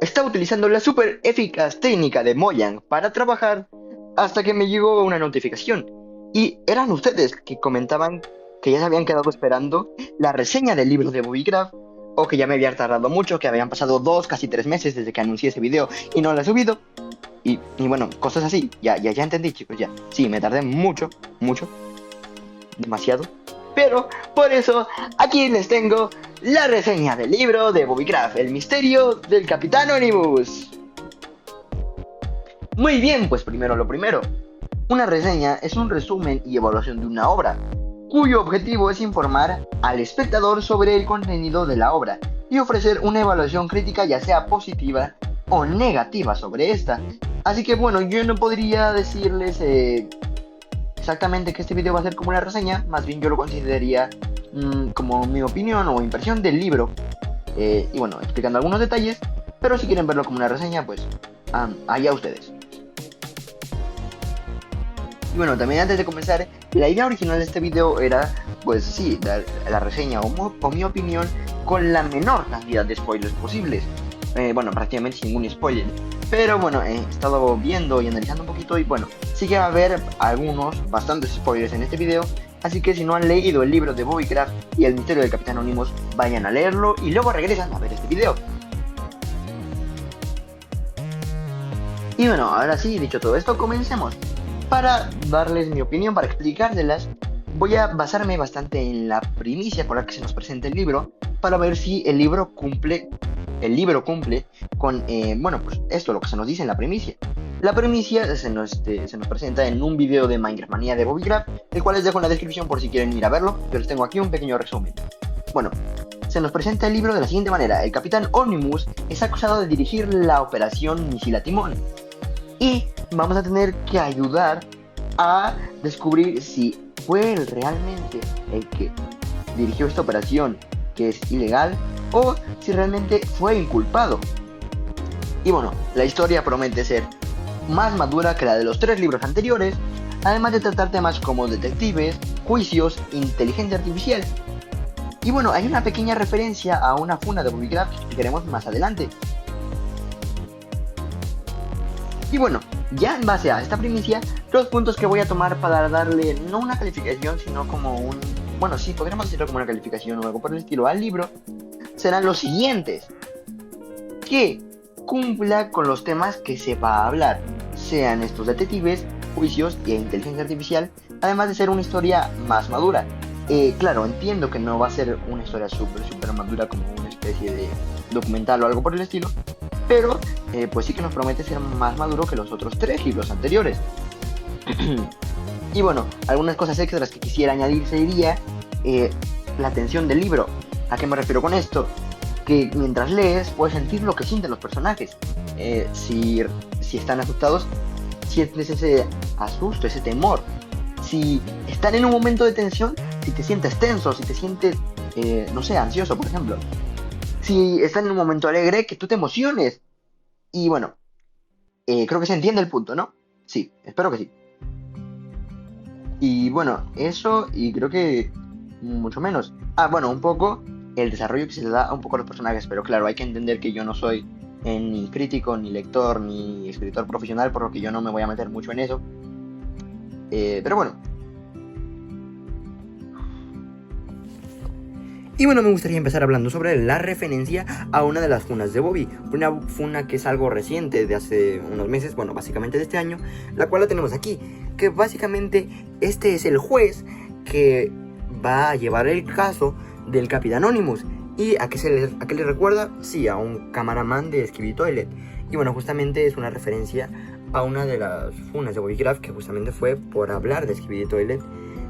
Estaba utilizando la súper eficaz técnica de Mojang para trabajar hasta que me llegó una notificación. Y eran ustedes que comentaban que ya se habían quedado esperando la reseña del libro de Bobby Craft, o que ya me había tardado mucho, que habían pasado 2, casi 3 meses desde que anuncié ese video y no lo he subido. Y bueno, cosas así. Ya entendí, chicos, ya. Sí, me tardé mucho, mucho, demasiado. Pero por eso aquí les tengo la reseña del libro de Bobby Craft, El misterio del Capitán Onimus. Muy bien, pues primero lo primero. Una reseña es un resumen y evaluación de una obra, cuyo objetivo es informar al espectador sobre el contenido de la obra y ofrecer una evaluación crítica, ya sea positiva o negativa, sobre esta. Así que bueno, yo no podría decirles exactamente que este video va a ser como una reseña, más bien yo lo consideraría como mi opinión o impresión del libro, y bueno, explicando algunos detalles, pero si quieren verlo como una reseña, pues allá ustedes. Y bueno, también antes de comenzar, la idea original de este video era, pues sí, dar la reseña o mi opinión con la menor cantidad de spoilers posibles. Bueno, prácticamente sin ningún spoiler. Pero bueno, he estado viendo y analizando un poquito y bueno, sí que va a haber bastantes spoilers en este video. Así que si no han leído el libro de Bobby Craft y el misterio del Capitán Onimus, vayan a leerlo y luego regresan a ver este video. Y bueno, ahora sí, dicho todo esto, comencemos. Para darles mi opinión, para explicárselas, voy a basarme bastante en la primicia con la que se nos presenta el libro, para ver si el libro cumple con, bueno, pues esto, lo que se nos dice en la primicia. La primicia se nos presenta en un video de Minecraft Manía de Bobby Craft, el cual les dejo en la descripción por si quieren ir a verlo. Yo les tengo aquí un pequeño resumen. Bueno, se nos presenta el libro de la siguiente manera. El Capitán Onimus es acusado de dirigir la operación Misil Timón, y vamos a tener que ayudar a descubrir si fue él realmente el que dirigió esta operación, que es ilegal, o si realmente fue inculpado. Y bueno, la historia promete ser más madura que la de los 3 libros anteriores, además de tratar temas como detectives, juicios, inteligencia artificial. Y bueno, hay una pequeña referencia a una funa de Bobby Craft que explicaremos más adelante. Y bueno, ya en base a esta primicia, los puntos que voy a tomar para darle no una calificación, sino como un... Bueno, sí, podríamos decirlo como una calificación o algo por el estilo al libro, serán los siguientes. Que cumpla con los temas que se va a hablar, sean estos detectives, juicios e inteligencia artificial, además de ser una historia más madura. Claro, entiendo que no va a ser una historia súper madura como una especie de documental o algo por el estilo, pero pues sí que nos promete ser más maduro que los otros 3 libros anteriores. Y bueno, algunas cosas extras que quisiera añadir sería la tensión del libro. ¿A qué me refiero con esto? Que mientras lees puedes sentir lo que sienten los personajes. Si están asustados, sientes ese asusto, ese temor. Si están en un momento de tensión, si te sientes tenso, si te sientes, no sé, ansioso, por ejemplo. Si están en un momento alegre, que tú te emociones. Y bueno, creo que se entiende el punto, ¿no? Sí, espero que sí. Y bueno, eso, y creo que mucho menos. Bueno, un poco el desarrollo que se le da a un poco a los personajes, pero claro, hay que entender que yo no soy ni crítico, ni lector, ni escritor profesional, por lo que yo no me voy a meter mucho en eso. Pero bueno. Y bueno, me gustaría empezar hablando sobre la referencia a una de las funas de Bobby. Una funa que es algo reciente, de hace unos meses, bueno, básicamente de este año, la cual la tenemos aquí. Que básicamente este es el juez que va a llevar el caso del Capitán Onimus. ¿Y a qué le recuerda? Sí, a un cameraman de Skibidi Toilet. Y bueno, justamente es una referencia a una de las funas de Bobby Craft, que justamente fue por hablar de Skibidi Toilet.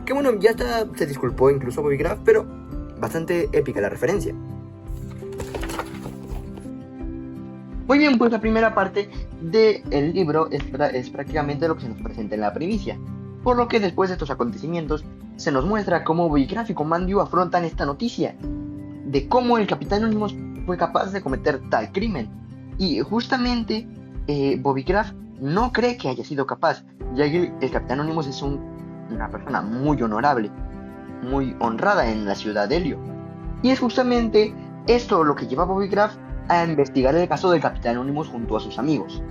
Que bueno, ya se disculpó incluso Bobby Craft, pero bastante épica la referencia. Muy bien, pues la primera parte del libro es prácticamente lo que se nos presenta en la primicia. Por lo que después de estos acontecimientos, se nos muestra cómo Bobby Craft y Commandio afrontan esta noticia de cómo el Capitán Onimus fue capaz de cometer tal crimen. Y justamente Bobby Craft no cree que haya sido capaz, ya que el Capitán Onimus es una persona muy honorable, muy honrada en la ciudad de Helio. Y es justamente esto lo que lleva a Bobby Craft a investigar el caso del Capitán Anonymous junto a sus amigos.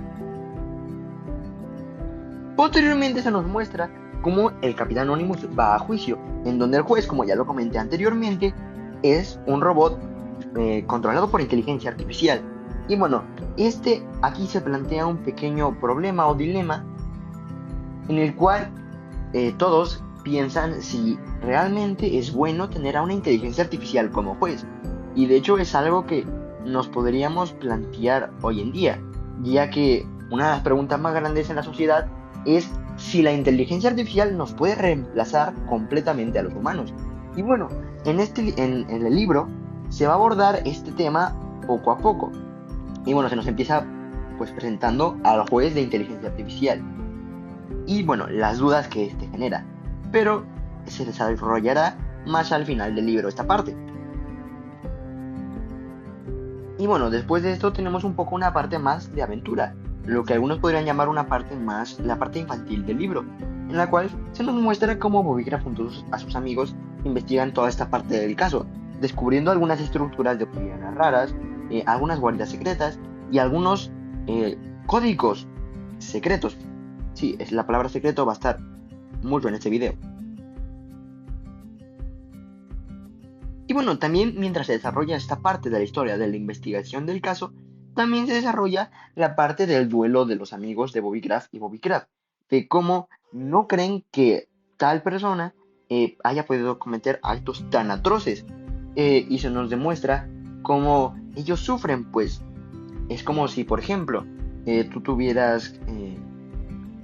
Posteriormente se nos muestra cómo el Capitán Anonymous va a juicio, en donde el juez, como ya lo comenté anteriormente, es un robot controlado por inteligencia artificial. Y bueno, aquí se plantea un pequeño problema o dilema en el cual todos piensan si realmente es bueno tener a una inteligencia artificial como juez. Y de hecho es algo que nos podríamos plantear hoy en día, ya que una de las preguntas más grandes en la sociedad es si la inteligencia artificial nos puede reemplazar completamente a los humanos. Y bueno, en el libro se va a abordar este tema poco a poco. Y bueno, se nos empieza pues presentando al juez de inteligencia artificial. Y bueno, las dudas que este genera. Pero se desarrollará más al final del libro esta parte. Y bueno, después de esto tenemos un poco una parte más de aventura, lo que algunos podrían llamar una parte más, la parte infantil del libro, en la cual se nos muestra cómo Bobby Craft junto a sus amigos investigan toda esta parte del caso, descubriendo algunas estructuras de obsidiana raras, algunas guaridas secretas y algunos códigos secretos. Sí, es la palabra secreto va a estar mucho en este video. Y bueno, también mientras se desarrolla esta parte de la historia de la investigación del caso, también se desarrolla la parte del duelo de los amigos de Bobby Craft y Bobby Craft, de cómo no creen que tal persona haya podido cometer actos tan atroces. Y se nos demuestra cómo ellos sufren, pues es como si, por ejemplo, tú tuvieras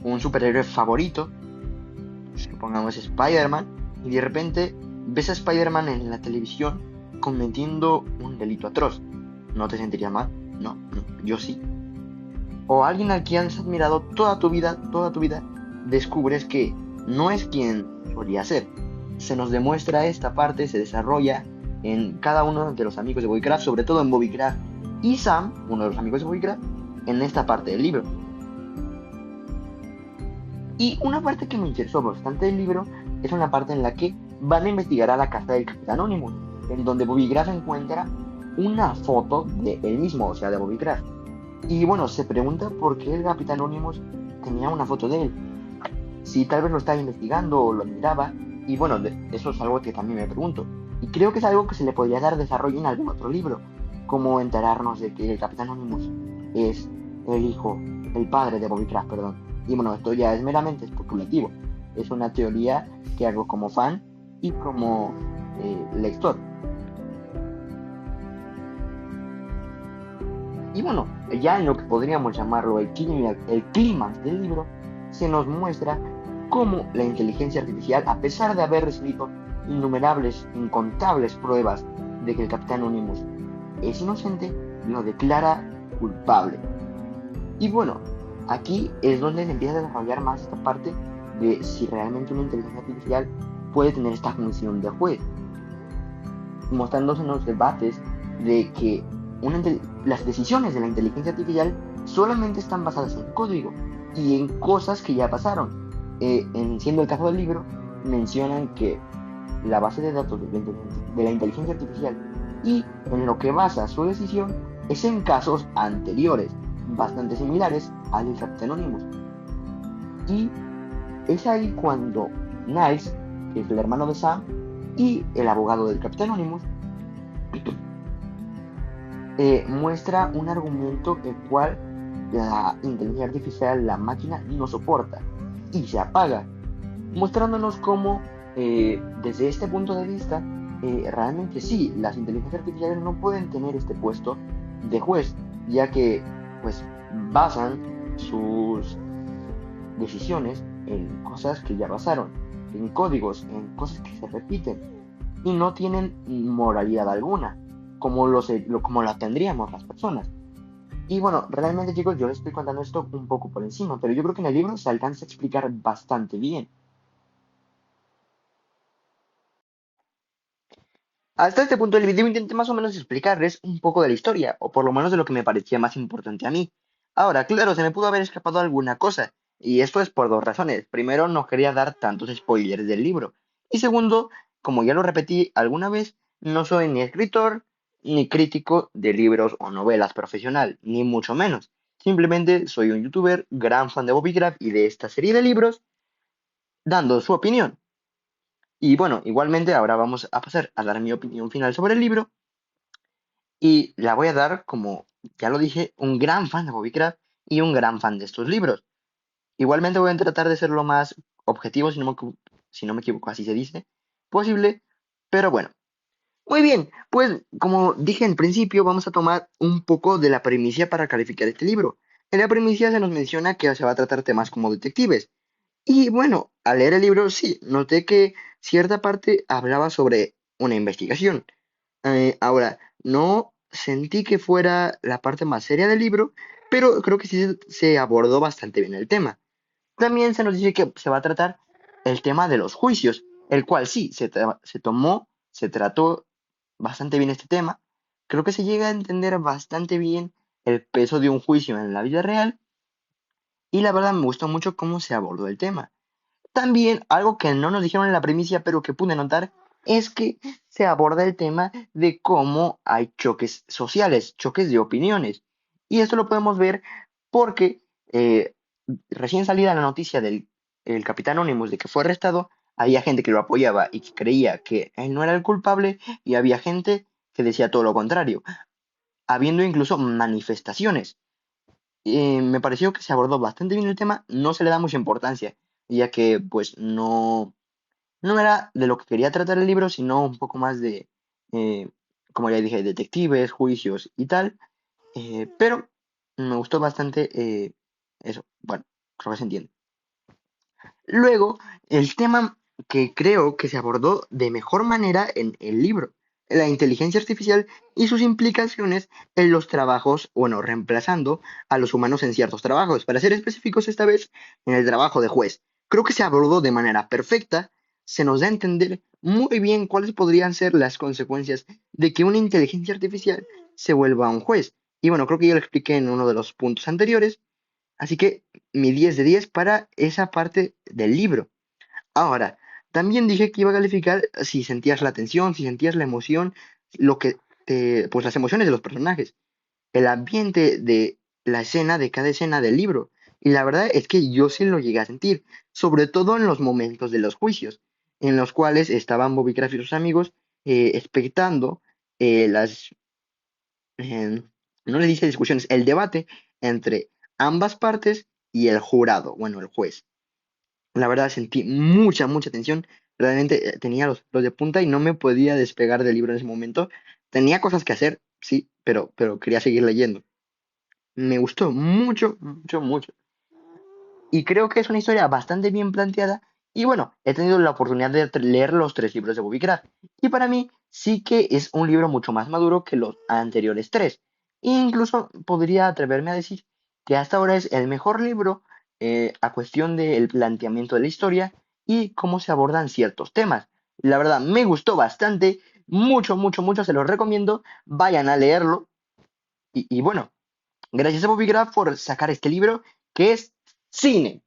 un superhéroe favorito, supongamos Spider-Man, y de repente ves a Spider-Man en la televisión cometiendo un delito atroz. ¿No te sentirías mal? No, yo sí. O alguien al que has admirado toda tu vida, descubres que no es quien solía ser. Se nos demuestra esta parte, se desarrolla en cada uno de los amigos de Bobby Craft, sobre todo en Bobby Craft y Sam, uno de los amigos de Bobby Craft, en esta parte del libro. Y una parte que me interesó bastante del libro es una parte en la que van a investigar a la casa del Capitán Anonymous, en donde Bobby Craft encuentra una foto de él mismo, o sea, de Bobby Craft. Y bueno, se pregunta por qué el Capitán Anonymous tenía una foto de él. Si tal vez lo estaba investigando o lo admiraba. Y bueno, eso es algo que también me pregunto. Y creo que es algo que se le podría dar desarrollo en algún otro libro, como enterarnos de que el Capitán Anonymous es el padre de Bobby Craft, perdón. Y bueno, esto ya es meramente especulativo. Es una teoría que hago como fan y como lector. Y bueno, ya en lo que podríamos llamarlo el clímax del libro, se nos muestra cómo la inteligencia artificial, a pesar de haber recibido incontables pruebas de que el Capitán Anonymous es inocente, lo declara culpable. Y bueno, aquí es donde se empieza a desarrollar más esta parte de si realmente una inteligencia artificial puede tener esta función de juez, mostrándose en los debates de que las decisiones de la inteligencia artificial solamente están basadas en código y en cosas que ya pasaron. Siendo el caso del libro, mencionan que la base de datos de la inteligencia artificial y en lo que basa su decisión es en casos anteriores, bastante similares al del Capitán Anonymous. Y es ahí cuando Niles, que es el hermano de Sam, y el abogado del Capitán Anonymous, muestra un argumento el cual la inteligencia artificial, la máquina, no soporta y se apaga, mostrándonos cómo desde este punto de vista realmente sí, las inteligencias artificiales no pueden tener este puesto de juez, ya que pues basan sus decisiones en cosas que ya pasaron, en códigos, en cosas que se repiten y no tienen moralidad alguna, como la tendríamos las personas. Y bueno, realmente chicos, yo les estoy contando esto un poco por encima, pero yo creo que en el libro se alcanza a explicar bastante bien. Hasta este punto del video intenté más o menos explicarles un poco de la historia, o por lo menos de lo que me parecía más importante a mí. Ahora, claro, se me pudo haber escapado alguna cosa, y esto es por dos razones. Primero, no quería dar tantos spoilers del libro. Y segundo, como ya lo repetí alguna vez, no soy ni escritor, ni crítico de libros o novelas profesional, ni mucho menos. Simplemente soy un youtuber, gran fan de Bobby Craft y de esta serie de libros, dando su opinión. Y bueno, igualmente ahora vamos a pasar a dar mi opinión final sobre el libro y la voy a dar como, ya lo dije, un gran fan de Bobby Craft y un gran fan de estos libros. Igualmente voy a tratar de ser lo más objetivo, si no me equivoco, así se dice, posible, pero bueno. Muy bien, pues como dije en principio, vamos a tomar un poco de la primicia para calificar este libro. En la primicia se nos menciona que se va a tratar temas como detectives. Y bueno, al leer el libro sí, noté que cierta parte hablaba sobre una investigación. Ahora, no sentí que fuera la parte más seria del libro, pero creo que sí se abordó bastante bien el tema. También se nos dice que se va a tratar el tema de los juicios, el cual sí, se trató bastante bien este tema. Creo que se llega a entender bastante bien el peso de un juicio en la vida real y la verdad me gustó mucho cómo se abordó el tema. También algo que no nos dijeron en la primicia, pero que pude notar, es que se aborda el tema de cómo hay choques sociales, choques de opiniones. Y esto lo podemos ver porque recién salida la noticia del el Capitán Anonymous de que fue arrestado, había gente que lo apoyaba y que creía que él no era el culpable, y había gente que decía todo lo contrario, habiendo incluso manifestaciones. Me pareció que se abordó bastante bien el tema, no se le da mucha importancia, ya que pues no era de lo que quería tratar el libro, sino un poco más de, eh, como ya dije, detectives, juicios y tal, pero me gustó bastante eso, bueno, creo que se entiende. Luego, el tema que creo que se abordó de mejor manera en el libro, la inteligencia artificial y sus implicaciones en los trabajos, bueno, reemplazando a los humanos en ciertos trabajos. Para ser específicos esta vez, en el trabajo de juez. Creo que se abordó de manera perfecta, se nos da a entender muy bien cuáles podrían ser las consecuencias de que una inteligencia artificial se vuelva un juez. Y bueno, creo que yo lo expliqué en uno de los puntos anteriores. Así que mi 10 de 10 para esa parte del libro. Ahora, también dije que iba a calificar si sentías la tensión, si sentías la emoción, pues las emociones de los personajes, el ambiente de la escena, de cada escena del libro. Y la verdad es que yo sí lo llegué a sentir, sobre todo en los momentos de los juicios, en los cuales estaban Bobby Craft y sus amigos expectando las eh, no le dice discusiones, el debate entre ambas partes y el jurado, bueno, el juez. La verdad sentí mucha tensión. Realmente tenía los pelos de punta y no me podía despegar del libro en ese momento. Tenía cosas que hacer, sí, pero quería seguir leyendo. Me gustó mucho. Y creo que es una historia bastante bien planteada. Y bueno, he tenido la oportunidad de leer los tres libros de Bobby Craft. Y para mí sí que es un libro mucho más maduro que los anteriores tres. E incluso podría atreverme a decir que hasta ahora es el mejor libro a cuestión del planteamiento de la historia y cómo se abordan ciertos temas. La verdad, me gustó bastante. Mucho. Se los recomiendo. Vayan a leerlo. Y bueno, gracias a Bobby Craft por sacar este libro que es cine.